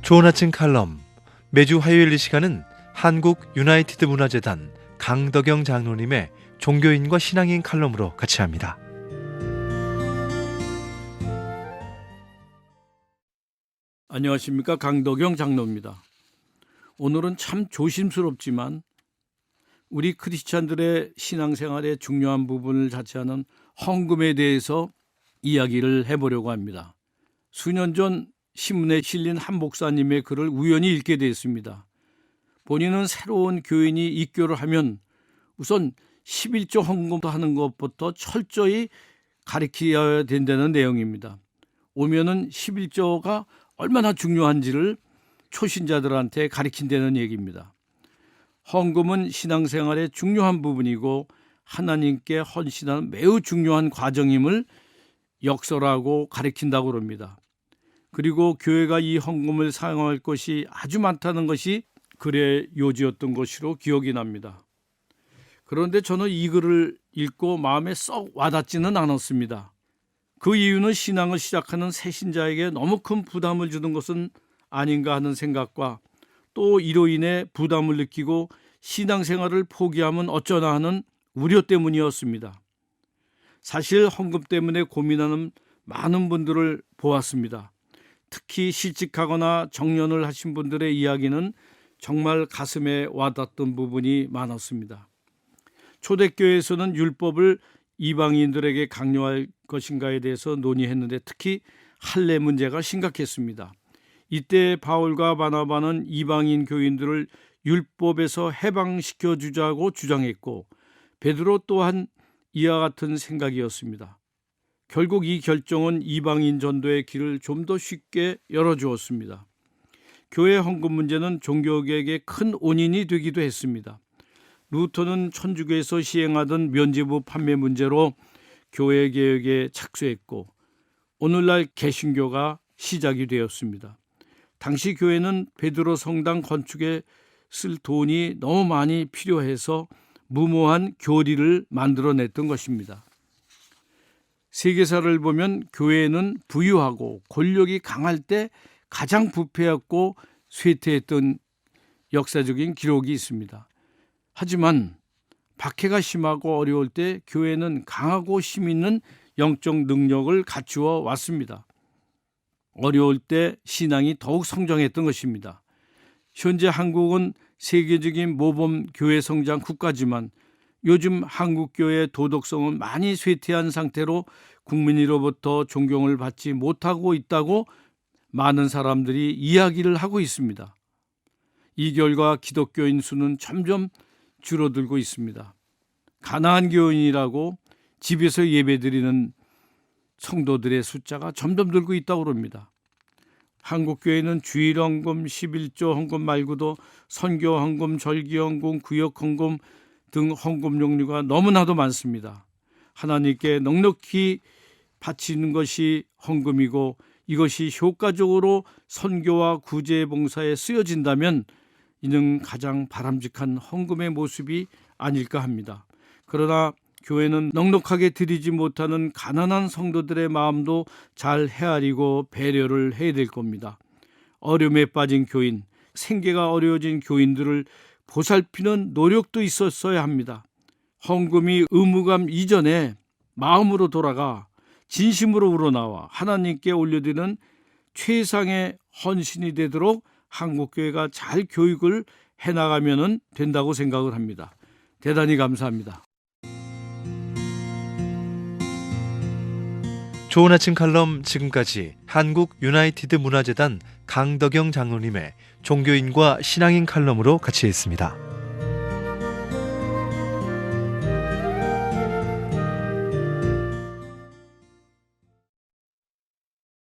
좋은 아침 칼럼. 매주 화요일 이 시간은 한국 유나이티드 문화재단 강덕영 장로님의 종교인과 신앙인 칼럼으로 같이 합니다. 안녕하십니까, 강덕영 장로입니다. 오늘은 참 조심스럽지만 우리 크리스찬들의 신앙생활의 중요한 부분을 차지하는 헌금에 대해서 이야기를 해보려고 합니다. 수년 전 신문에 실린 한 목사님의 글을 우연히 읽게 됐습니다. 본인은 새로운 교인이 입교를 하면 우선 11조 헌금도 하는 것부터 철저히 가르쳐야 된다는 내용입니다. 오면은 11조가 얼마나 중요한지를 초신자들한테 가르친다는 얘기입니다. 헌금은 신앙생활의 중요한 부분이고 하나님께 헌신하는 매우 중요한 과정임을 역설하고 가르친다고 합니다. 그리고 교회가 이 헌금을 사용할 것이 아주 많다는 것이 글의 요지였던 것으로 기억이 납니다. 그런데 저는 이 글을 읽고 마음에 썩 와닿지는 않았습니다. 그 이유는 신앙을 시작하는 새신자에게 너무 큰 부담을 주는 것은 아닌가 하는 생각과 또 이로 인해 부담을 느끼고 신앙생활을 포기하면 어쩌나 하는 우려 때문이었습니다. 사실 헌금 때문에 고민하는 많은 분들을 보았습니다. 특히 실직하거나 정년을 하신 분들의 이야기는 정말 가슴에 와닿던 부분이 많았습니다. 초대교회에서는 율법을 이방인들에게 강요할 것인가에 대해서 논의했는데 특히 할례 문제가 심각했습니다. 이때 바울과 바나바는 이방인 교인들을 율법에서 해방시켜 주자고 주장했고 베드로 또한 이와 같은 생각이었습니다. 결국 이 결정은 이방인 전도의 길을 좀 더 쉽게 열어주었습니다. 교회 헌금 문제는 종교개혁의 큰 원인이 되기도 했습니다. 루터는 천주교에서 시행하던 면죄부 판매 문제로 교회 개혁에 착수했고 오늘날 개신교가 시작이 되었습니다. 당시 교회는 베드로 성당 건축에 쓸 돈이 너무 많이 필요해서 무모한 교리를 만들어냈던 것입니다. 세계사를 보면 교회는 부유하고 권력이 강할 때 가장 부패했고 쇠퇴했던 역사적인 기록이 있습니다. 하지만 박해가 심하고 어려울 때 교회는 강하고 힘 있는 영적 능력을 갖추어 왔습니다. 어려울 때 신앙이 더욱 성장했던 것입니다. 현재 한국은 세계적인 모범 교회 성장 국가지만 요즘 한국 교회의 도덕성은 많이 쇠퇴한 상태로 국민으로부터 존경을 받지 못하고 있다고 많은 사람들이 이야기를 하고 있습니다. 이 결과 기독교인 수는 점점 줄어들고 있습니다. 가난한 교인이라고 집에서 예배드리는 성도들의 숫자가 점점 늘고 있다고 합니다. 한국교회는 주일 헌금, 11조 헌금 말고도 선교 헌금, 절기 헌금, 구역 헌금 등 헌금 종류가 너무나도 많습니다. 하나님께 넉넉히 바치는 것이 헌금이고 이것이 효과적으로 선교와 구제 봉사에 쓰여진다면 이는 가장 바람직한 헌금의 모습이 아닐까 합니다. 그러나 교회는 넉넉하게 드리지 못하는 가난한 성도들의 마음도 잘 헤아리고 배려를 해야 될 겁니다. 어려움에 빠진 교인, 생계가 어려워진 교인들을 보살피는 노력도 있었어야 합니다. 헌금이 의무감 이전에 마음으로 돌아가 진심으로 우러나와 하나님께 올려드리는 최상의 헌신이 되도록 한국교회가 잘 교육을 해나가면 된다고 생각을 합니다. 대단히 감사합니다. 좋은 아침 칼럼 지금까지 한국 유나이티드 문화재단 강덕영 장로님의 종교인과 신앙인 칼럼으로 같이 했습니다.